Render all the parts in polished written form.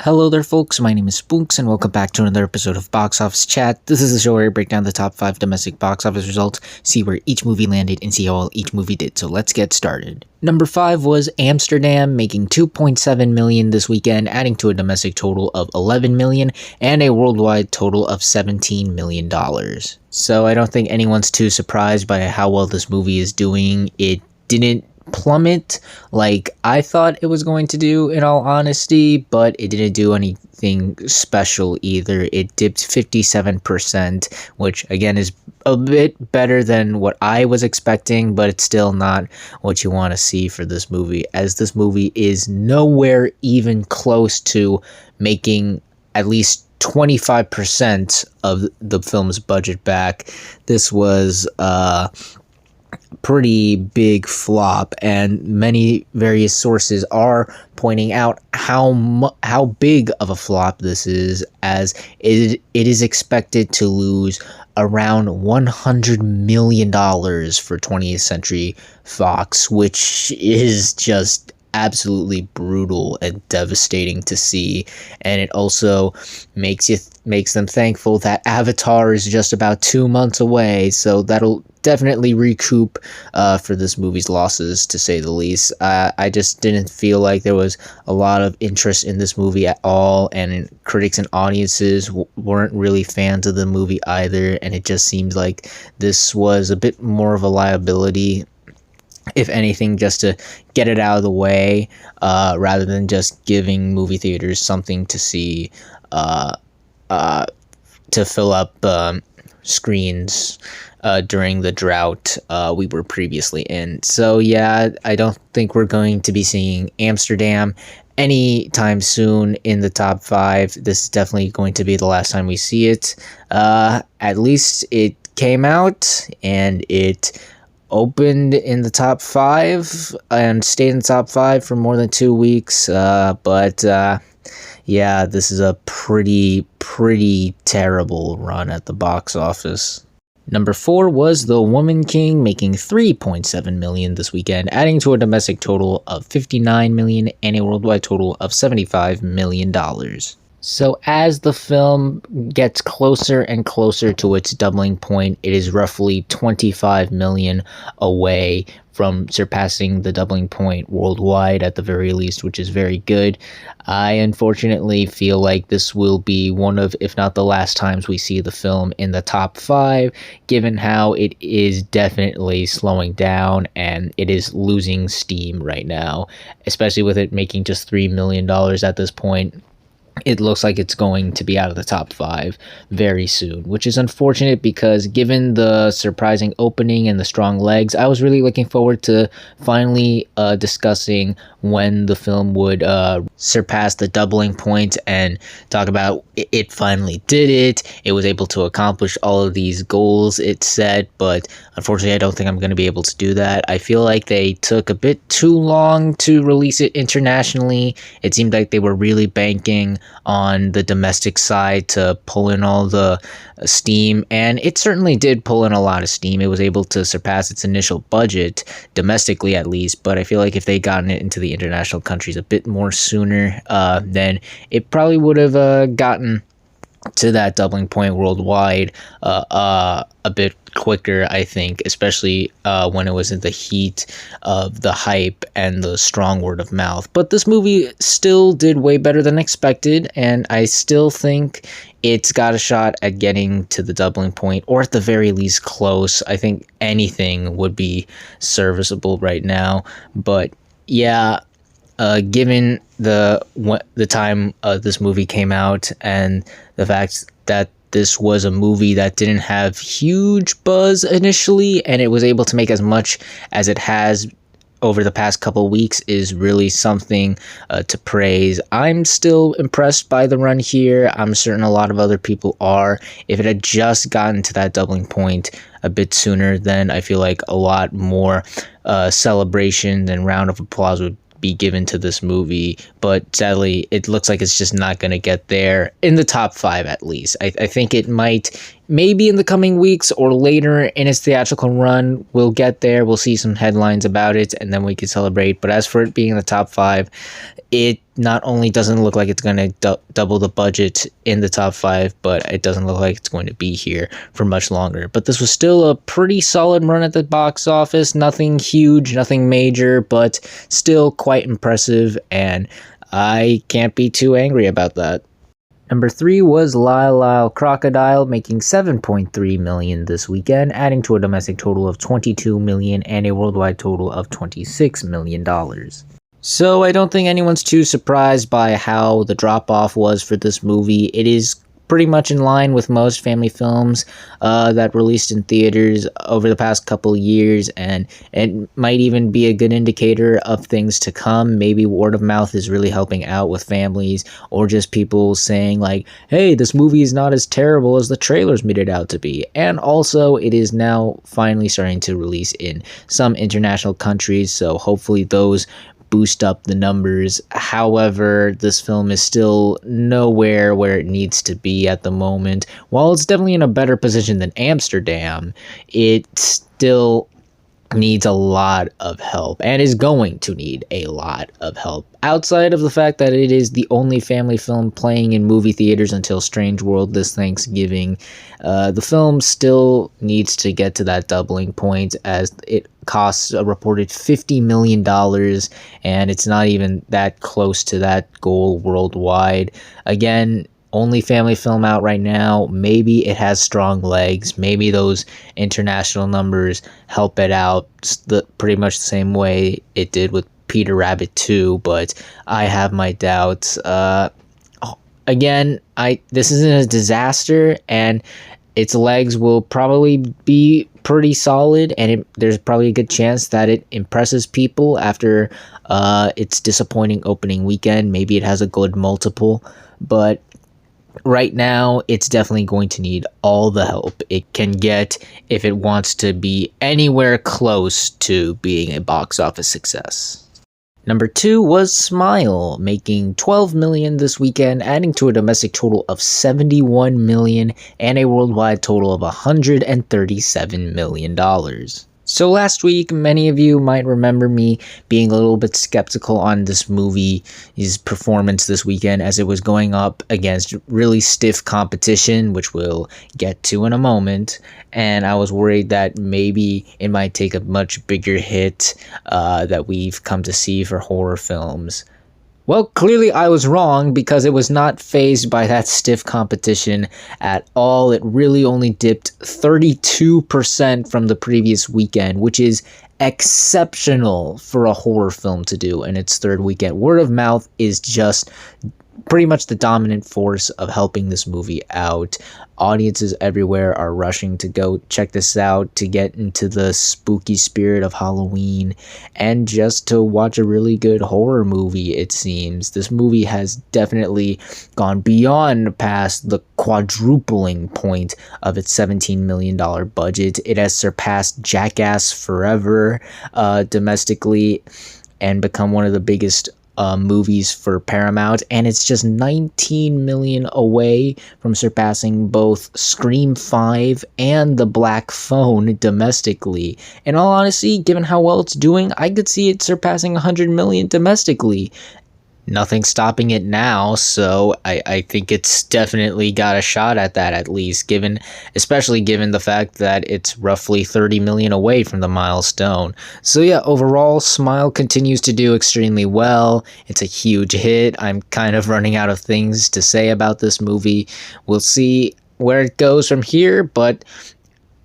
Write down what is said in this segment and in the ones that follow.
Hello there, folks. My name is Spoonks, and welcome back to another episode of Box Office Chat. This is the show where I break down the top 5 domestic box office results, see where each movie landed, and see how well each movie did. So let's get started. Number 5 was Amsterdam, making $2.7 million this weekend, adding to a domestic total of $11 million and a worldwide total of $17 million. So I don't think anyone's too surprised by how well this movie is doing. It didn't plummet like I thought it was going to do, in all honesty, but it didn't do anything special either. It dipped 57%, which again is a bit better than what I was expecting, but it's still not what you want to see for this movie, as this movie is nowhere even close to making at least 25% of the film's budget back. This was pretty big flop, and many various sources are pointing out how big of a flop this is, as it is expected to lose around $100 million for 20th Century Fox, which is just absolutely brutal and devastating to see. And it also makes them thankful that Avatar is just about 2 months away, so that'll definitely recoup for this movie's losses, to say the least. I just didn't feel like there was a lot of interest in this movie at all, and critics and audiences weren't really fans of the movie either, and it just seems like this was a bit more of a liability, if anything, just to get it out of the way, rather than just giving movie theaters something to see, to fill up screens during the drought we were previously in. So yeah, I don't think we're going to be seeing Amsterdam anytime soon in the top 5. This is definitely going to be the last time we see it. At least it came out and it opened in the top 5 and stayed in the top 5 for more than 2 weeks. But yeah, this is a pretty terrible run at the box office. Number 4 was The Woman King, making $3.7 million this weekend, adding to a domestic total of $59 million and a worldwide total of $75 million. So as the film gets closer and closer to its doubling point, it is roughly $25 million away from surpassing the doubling point worldwide at the very least, which is very good. I unfortunately feel like this will be one of, if not the last times we see the film in the top 5, given how it is definitely slowing down and it is losing steam right now, especially with it making just $3 million at this point. It looks like it's going to be out of the top 5 very soon, which is unfortunate because given the surprising opening and the strong legs, I was really looking forward to finally discussing when the film would surpass the doubling point and talk about it finally did it. It was able to accomplish all of these goals it set, but unfortunately I don't think I'm going to be able to do that. I feel like they took a bit too long to release it internationally. It seemed like they were really banking on the domestic side to pull in all the steam, and it certainly did pull in a lot of steam. It was able to surpass its initial budget, domestically at least, but I feel like if they'd gotten it into the international countries a bit more sooner, then it probably would have gotten to that doubling point worldwide a bit quicker, I think, especially when it was in the heat of the hype and the strong word of mouth. But this movie still did way better than expected, and I still think it's got a shot at getting to the doubling point, or at the very least close. I think anything would be serviceable right now, but yeah, given the time this movie came out and the fact that this was a movie that didn't have huge buzz initially, and it was able to make as much as it has over the past couple weeks, is really something to praise. I'm still impressed by the run here. I'm certain a lot of other people are. If it had just gotten to that doubling point a bit sooner, then I feel like a lot more celebration and round of applause would be given to this movie, but sadly it looks like it's just not going to get there in the top 5 at least. I think it might maybe in the coming weeks or later in its theatrical run, we'll get there. We'll see some headlines about it, and then we can celebrate. But as for it being in the top 5, it not only doesn't look like it's going to double the budget in the top 5, but it doesn't look like it's going to be here for much longer. But this was still a pretty solid run at the box office. Nothing huge, nothing major, but still quite impressive, and I can't be too angry about that. Number 3 was Lyle Lyle Crocodile, making $7.3 million this weekend, adding to a domestic total of $22 million and a worldwide total of $26 million. So I don't think anyone's too surprised by how the drop-off was for this movie. It is pretty much in line with most family films that released in theaters over the past couple years, and it might even be a good indicator of things to come. Maybe word of mouth is really helping out with families, or just people saying like, hey, this movie is not as terrible as the trailers made it out to be. And also, it is now finally starting to release in some international countries, so hopefully those boost up the numbers. However, this film is still nowhere where it needs to be at the moment. While it's definitely in a better position than Amsterdam, it still needs a lot of help, and is going to need a lot of help. Outside of the fact that it is the only family film playing in movie theaters until Strange World this Thanksgiving, the film still needs to get to that doubling point, as it costs a reported $50 million, and it's not even that close to that goal worldwide. Again, only family film out right now. Maybe it has strong legs. Maybe those international numbers help it out pretty much the same way it did with Peter Rabbit 2, but I have my doubts. Again, this isn't a disaster, and its legs will probably be pretty solid, and there's probably a good chance that it impresses people after its disappointing opening weekend. Maybe it has a good multiple, but right now, it's definitely going to need all the help it can get if it wants to be anywhere close to being a box office success. Number 2 was Smile, making $12 million this weekend, adding to a domestic total of $71 million and a worldwide total of $137 million. So last week, many of you might remember me being a little bit skeptical on this movie's performance this weekend, as it was going up against really stiff competition, which we'll get to in a moment, and I was worried that maybe it might take a much bigger hit that we've come to see for horror films. Well, clearly I was wrong, because it was not fazed by that stiff competition at all. It really only dipped 32% from the previous weekend, which is exceptional for a horror film to do in its third weekend. Word of mouth is just pretty much the dominant force of helping this movie out. Audiences everywhere are rushing to go check this out, to get into the spooky spirit of Halloween, and just to watch a really good horror movie, it seems. This movie has definitely gone beyond past the quadrupling point of its $17 million budget. It has surpassed Jackass Forever domestically, and become one of the biggest movies for Paramount, and it's just $19 million away from surpassing both Scream 5 and The Black Phone domestically. In all honesty, given how well it's doing, I could see it surpassing $100 million domestically. Nothing stopping it now, so I think it's definitely got a shot at that, at least, especially given the fact that it's roughly $30 million away from the milestone. So yeah, overall, Smile continues to do extremely well. It's a huge hit. I'm kind of running out of things to say about this movie. We'll see where it goes from here, but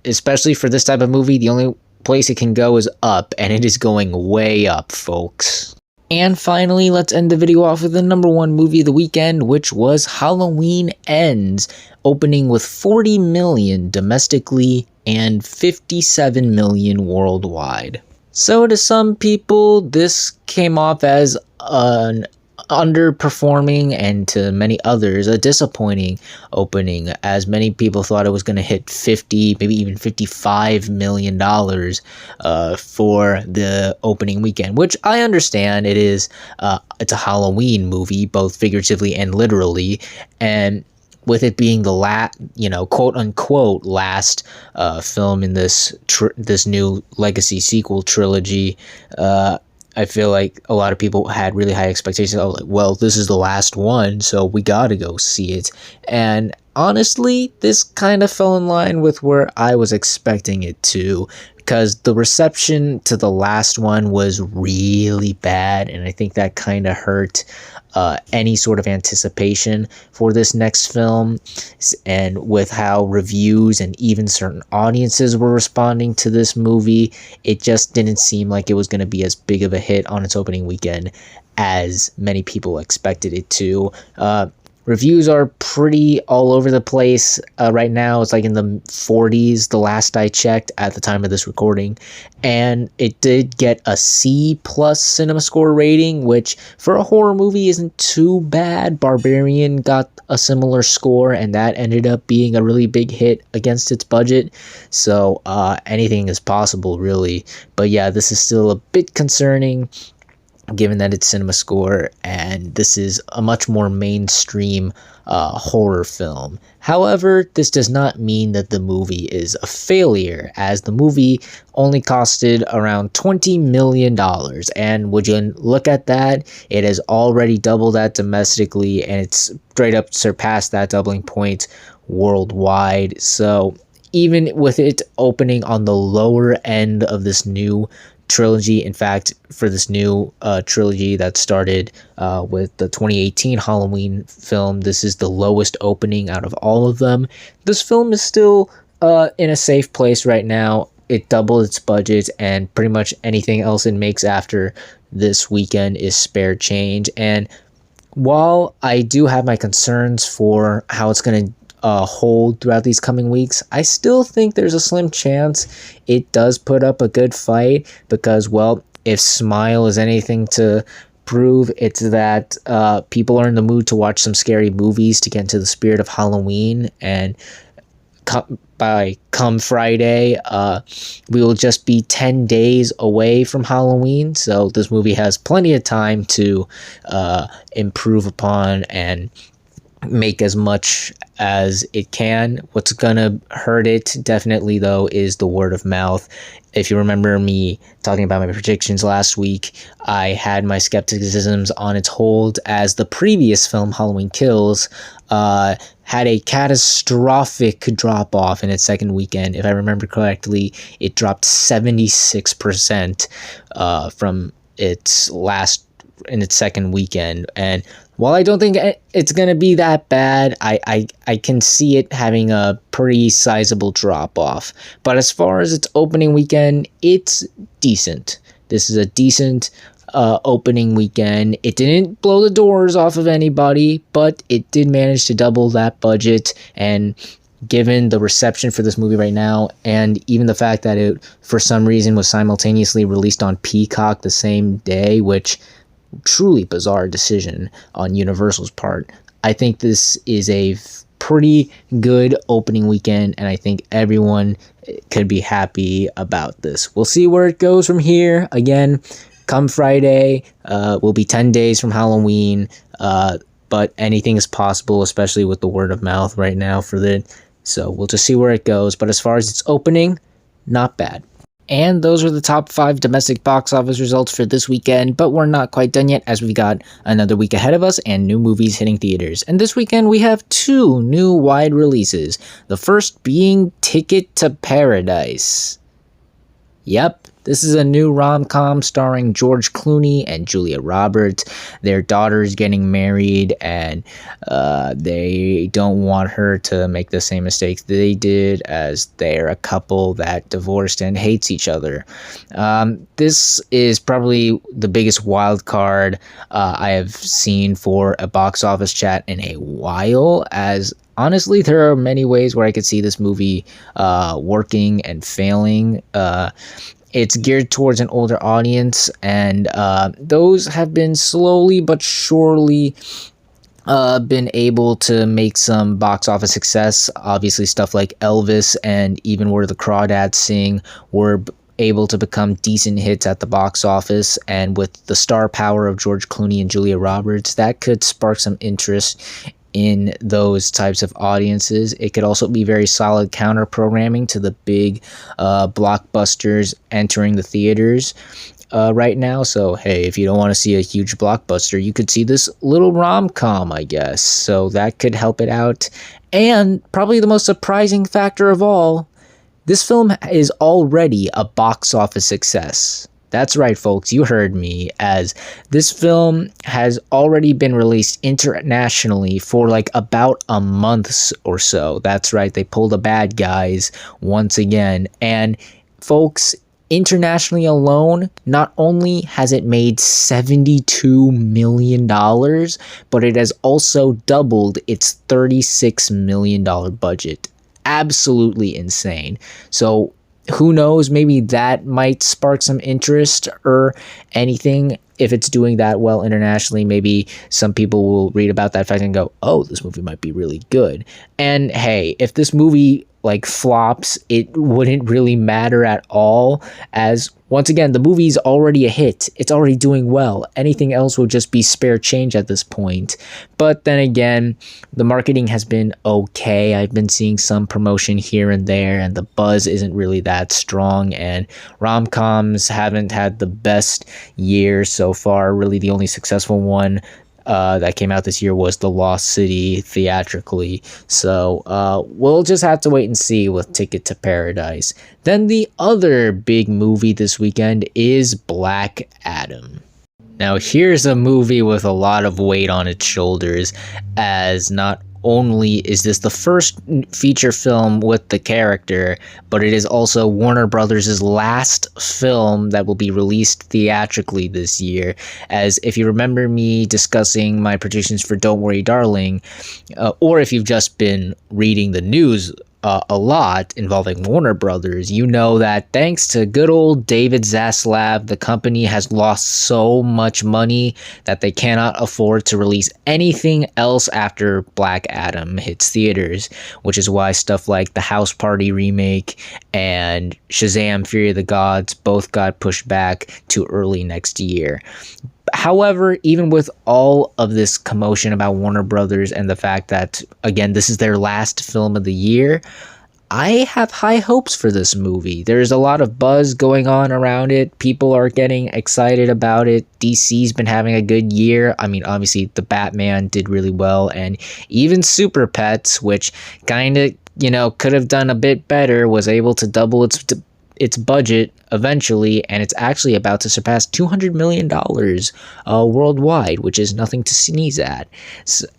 especially for this type of movie, the only place it can go is up, and it is going way up, folks. And finally, let's end the video off with the number 1 movie of the weekend, which was Halloween Ends, opening with $40 million domestically and $57 million worldwide. So to some people, this came off as an underperforming, and to many others a disappointing opening, as many people thought it was going to hit 50, maybe even $55 million for the opening weekend, which I understand. It's a Halloween movie, both figuratively and literally, and with it being the quote unquote last film in this new legacy sequel trilogy, I feel like a lot of people had really high expectations. I was like, well, this is the last one, so we gotta go see it. And honestly, this kind of fell in line with where I was expecting it to, because the reception to the last one was really bad, and I think that kind of hurt any sort of anticipation for this next film. And with how reviews and even certain audiences were responding to this movie, it just didn't seem like it was going to be as big of a hit on its opening weekend as many people expected it to. Reviews are pretty all over the place right now. It's like in the 40s, the last I checked at the time of this recording. And it did get a C plus cinema score rating, which for a horror movie isn't too bad. Barbarian got a similar score, and that ended up being a really big hit against its budget. So anything is possible, really. But yeah, this is still a bit concerning, given that it's cinema score, and this is a much more mainstream horror film. However, this does not mean that the movie is a failure, as the movie only costed around $20 million, and would you look at that, it has already doubled that domestically, and it's straight up surpassed that doubling point worldwide. So even with it opening on the lower end of this new trilogy, in fact, for this new trilogy that started with the 2018 Halloween film, this is the lowest opening out of all of them. This film is still in a safe place right now. It doubled its budget, and pretty much anything else it makes after this weekend is spare change. And while I do have my concerns for how it's going to hold throughout these coming weeks, I still think there's a slim chance it does put up a good fight, because, well, if Smile is anything to prove, it's that people are in the mood to watch some scary movies to get into the spirit of Halloween. And come Friday, we will just be 10 days away from Halloween, so this movie has plenty of time to improve upon and make as much as it can. What's gonna hurt it definitely, though, is the word of mouth. If you remember me talking about my predictions last week, I had my skepticisms on its hold, as the previous film, Halloween Kills, had a catastrophic drop off in its second weekend. If I remember correctly, it dropped 76% from its second weekend. And while I don't think it's going to be that bad, I can see it having a pretty sizable drop-off. But as far as its opening weekend, it's decent. This is a decent opening weekend. It didn't blow the doors off of anybody, but it did manage to double that budget. And given the reception for this movie right now, and even the fact that it, for some reason, was simultaneously released on Peacock the same day, which truly bizarre decision on Universal's part, I think this is a pretty good opening weekend, and I think everyone could be happy about this. We'll see where it goes from here. Again, come Friday, we'll be 10 days from Halloween, but anything is possible, especially with the word of mouth right now for it. So we'll just see where it goes. But as far as its opening, not bad. And those are the top 5 domestic box office results for this weekend, but we're not quite done yet, as we've got another week ahead of us and new movies hitting theaters. And this weekend we have 2 new wide releases, the first being Ticket to Paradise. Yep, this is a new rom-com starring George Clooney and Julia Roberts. Their daughter's getting married, and they don't want her to make the same mistakes they did, as they're a couple that divorced and hates each other. This is probably the biggest wild card I have seen for a box office chat in a while, as honestly, there are many ways where I could see this movie working and failing. It's geared towards an older audience, and those have been slowly but surely been able to make some box office success. Obviously, stuff like Elvis and even Where the Crawdads Sing were able to become decent hits at the box office, and with the star power of George Clooney and Julia Roberts, that could spark some interest in those types of audiences. It could also be very solid counter programming to the big blockbusters entering the theaters right now. So hey, if you don't want to see a huge blockbuster, you could see this little rom-com, I guess. So that could help it out. And probably the most surprising factor of all, this film is already a box office success. That's right, folks, you heard me, as this film has already been released internationally for like about a month or so. That's right, they pulled the bad guys once again. And folks, internationally alone, not only has it made $72 million, but it has also doubled its $36 million budget. Absolutely insane. So who knows, maybe that might spark some interest or anything. If it's doing that well internationally, maybe some people will read about that fact and go, oh, this movie might be really good. And hey, if this movie like flops, it wouldn't really matter at all, as once again, the movie's already a hit. It's already doing well. Anything else will just be spare change at this point. But then again, the marketing has been okay. I've been seeing some promotion here and there, and the buzz isn't really that strong, and rom-coms haven't had the best year so far. Really, the only successful one that came out this year was The Lost City theatrically. So we'll just have to wait and see with Ticket to Paradise. Then the other big movie this weekend is Black Adam. Now here's a movie with a lot of weight on its shoulders, as not only is this the first feature film with the character, but it is also Warner Brothers' last film that will be released theatrically this year. As if you remember me discussing my predictions for Don't Worry Darling, or if you've just been reading the news a lot involving Warner Brothers, you know that thanks to good old David Zaslav, the company has lost so much money that they cannot afford to release anything else after Black Adam hits theaters, which is why stuff like the House Party remake and Shazam! Fury of the Gods both got pushed back to early next year. However, even with all of this commotion about Warner Brothers and the fact that, again, this is their last film of the year, I have high hopes for this movie. There's a lot of buzz going on around it. People are getting excited about it. DC's been having a good year. I mean, obviously, the Batman did really well, and even Super Pets, which kind of, could have done a bit better, was able to double its budget eventually, and it's actually about to surpass $200 million worldwide, which is nothing to sneeze at.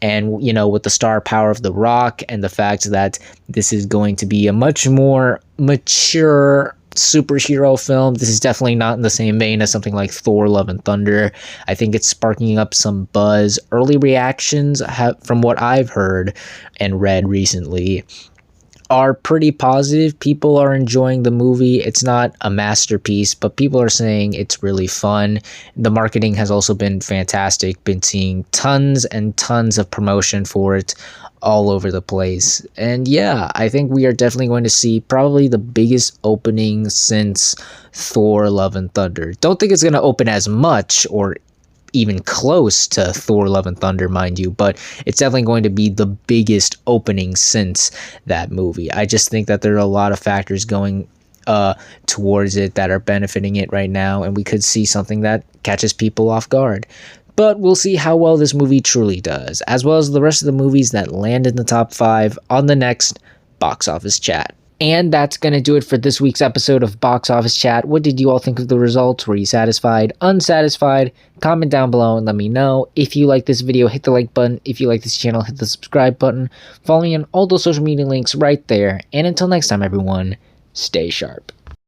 And with the star power of The Rock and the fact that this is going to be a much more mature superhero film, this is definitely not in the same vein as something like Thor: Love and Thunder. I think it's sparking up some buzz. Early reactions from what I've heard and read recently are pretty positive. People are enjoying the movie. It's not a masterpiece, but people are saying it's really fun. The marketing has also been fantastic. Been seeing tons and tons of promotion for it all over the place. And yeah, I think we are definitely going to see probably the biggest opening since Thor: Love and Thunder. Don't think it's going to open as much or even close to Thor: Love and Thunder, mind you, but it's definitely going to be the biggest opening since that movie. I just think that there are a lot of factors going towards it that are benefiting it right now, and we could see something that catches people off guard. But we'll see how well this movie truly does, as well as the rest of the movies that land in the top 5 on the next Box Office Chat. And that's going to do it for this week's episode of Box Office Chat. What did you all think of the results? Were you satisfied? Unsatisfied? Comment down below and let me know. If you like this video, hit the like button. If you like this channel, hit the subscribe button. Follow me on all those social media links right there. And until next time, everyone, stay sharp.